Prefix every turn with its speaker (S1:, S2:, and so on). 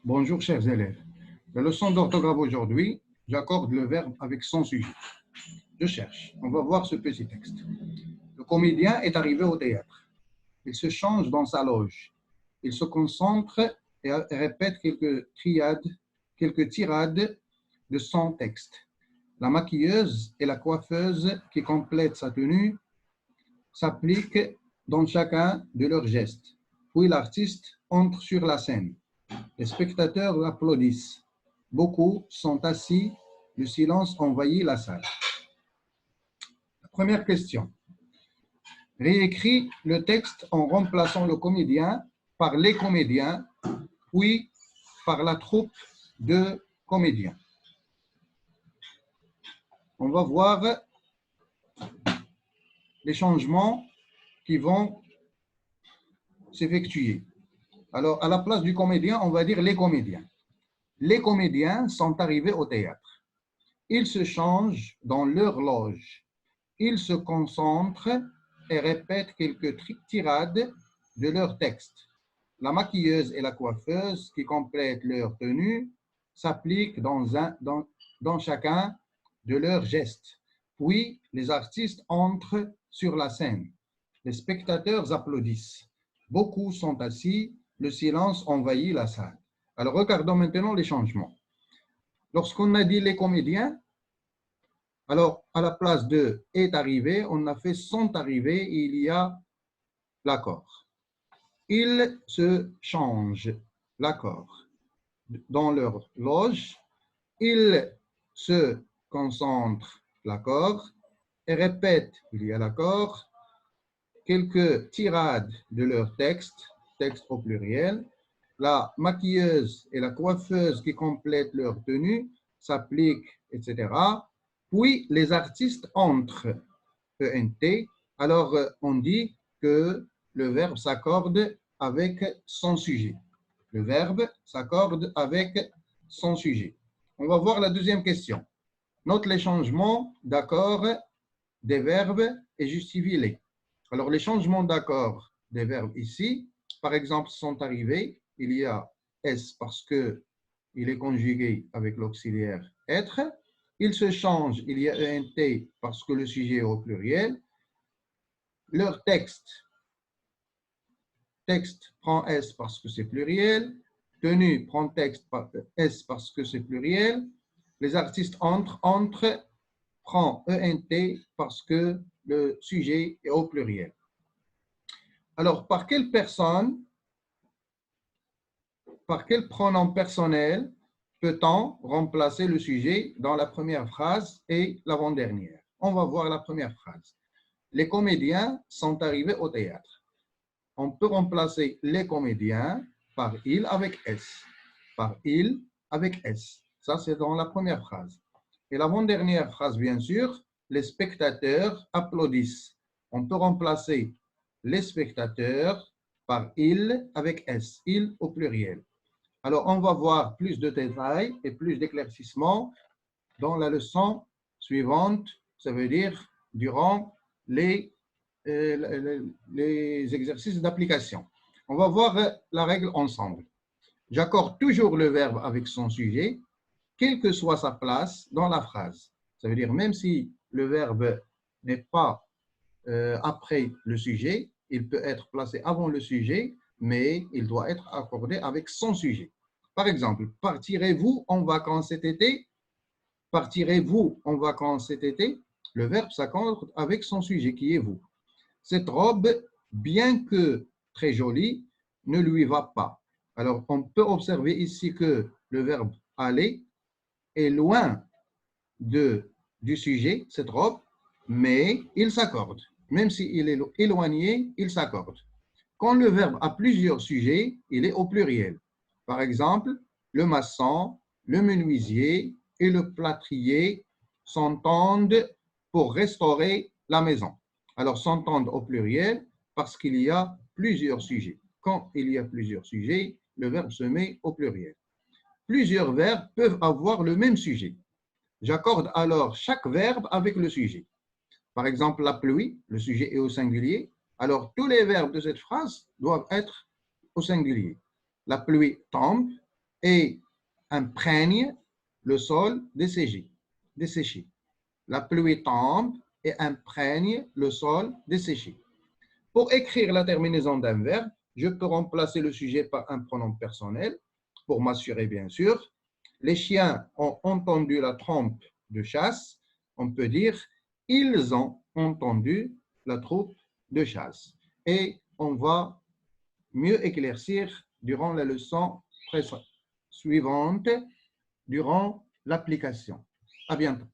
S1: Bonjour chers élèves. La leçon d'orthographe aujourd'hui, j'accorde le verbe avec son sujet. Je cherche. On va voir ce petit texte. Le comédien est arrivé au théâtre. Il se change dans sa loge. Il se concentre et répète quelques tirades de son texte. La maquilleuse et la coiffeuse qui complètent sa tenue s'appliquent dans chacun de leurs gestes. Puis l'artiste entre sur la scène. Les spectateurs applaudissent. Beaucoup sont assis. Le silence envahit la salle. Première question. Réécris le texte en remplaçant le comédien par les comédiens, puis par la troupe de comédiens. On va voir les changements qui vont s'effectuer. Alors, à la place du comédien, on va dire les comédiens. Les comédiens sont arrivés au théâtre. Ils se changent dans leur loge. Ils se concentrent et répètent quelques tirades de leur texte. La maquilleuse et la coiffeuse qui complètent leur tenue s'appliquent dans chacun de leurs gestes. Puis, les artistes entrent sur la scène. Les spectateurs applaudissent. Beaucoup sont assis. Le silence envahit la salle. Alors, regardons maintenant les changements. Lorsqu'on a dit les comédiens, alors, à la place de « est arrivé », on a fait « sont arrivés » et il y a l'accord. Ils se changent, l'accord, dans leur loge. Ils se concentrent, l'accord, et répètent, il y a l'accord, quelques tirades de leur texte au pluriel. La maquilleuse et la coiffeuse qui complètent leur tenue s'appliquent, etc. Puis, les artistes entrent, ENT. Alors, on dit que le verbe s'accorde avec son sujet. Le verbe s'accorde avec son sujet. On va voir la deuxième question. Note les changements d'accord des verbes et justifie-les. Alors, les changements d'accord des verbes ici, par exemple, sont arrivés. Il y a S parce qu'il est conjugué avec l'auxiliaire être. Il se change, il y a ENT parce que le sujet est au pluriel. Leur texte prend S parce que c'est pluriel. Tenue prend texte S parce que c'est pluriel. Les artistes entre prend ENT parce que le sujet est au pluriel. Alors, par quelle personne, par quel pronom personnel peut-on remplacer le sujet dans la première phrase et l'avant-dernière? On va voir la première phrase. Les comédiens sont arrivés au théâtre. On peut remplacer les comédiens par il avec S. Par il avec S. Ça, c'est dans la première phrase. Et l'avant-dernière phrase, bien sûr, les spectateurs applaudissent. On peut remplacer les spectateurs par il avec S. Il au pluriel. Alors, on va voir plus de détails et plus d'éclaircissements dans la leçon suivante. Ça veut dire durant les exercices d'application. On va voir la règle ensemble. J'accorde toujours le verbe avec son sujet, quelle que soit sa place dans la phrase. Ça veut dire même si le verbe n'est pas après le sujet, il peut être placé avant le sujet, mais il doit être accordé avec son sujet. Par exemple, partirez-vous en vacances cet été? Partirez-vous en vacances cet été? Le verbe s'accorde avec son sujet qui est vous. Cette robe, bien que très jolie, ne lui va pas. Alors, on peut observer ici que le verbe aller est loin du sujet, cette robe, mais il s'accorde. Même s'il est éloigné, il s'accorde. Quand le verbe a plusieurs sujets, il est au pluriel. Par exemple, le maçon, le menuisier et le plâtrier s'entendent pour restaurer la maison. Alors, s'entendent au pluriel parce qu'il y a plusieurs sujets. Quand il y a plusieurs sujets, le verbe se met au pluriel. Plusieurs verbes peuvent avoir le même sujet. J'accorde alors chaque verbe avec le sujet. Par exemple, la pluie, le sujet est au singulier. Alors, tous les verbes de cette phrase doivent être au singulier. La pluie tombe, et imprègne le sol desséché. La pluie tombe et imprègne le sol desséché. Pour écrire la terminaison d'un verbe, je peux remplacer le sujet par un pronom personnel pour m'assurer, bien sûr. Les chiens ont entendu la trompe de chasse. On peut dire « ils ont entendu la troupe de chasse ». Et on va mieux éclaircir durant la leçon suivante, durant l'application. À bientôt.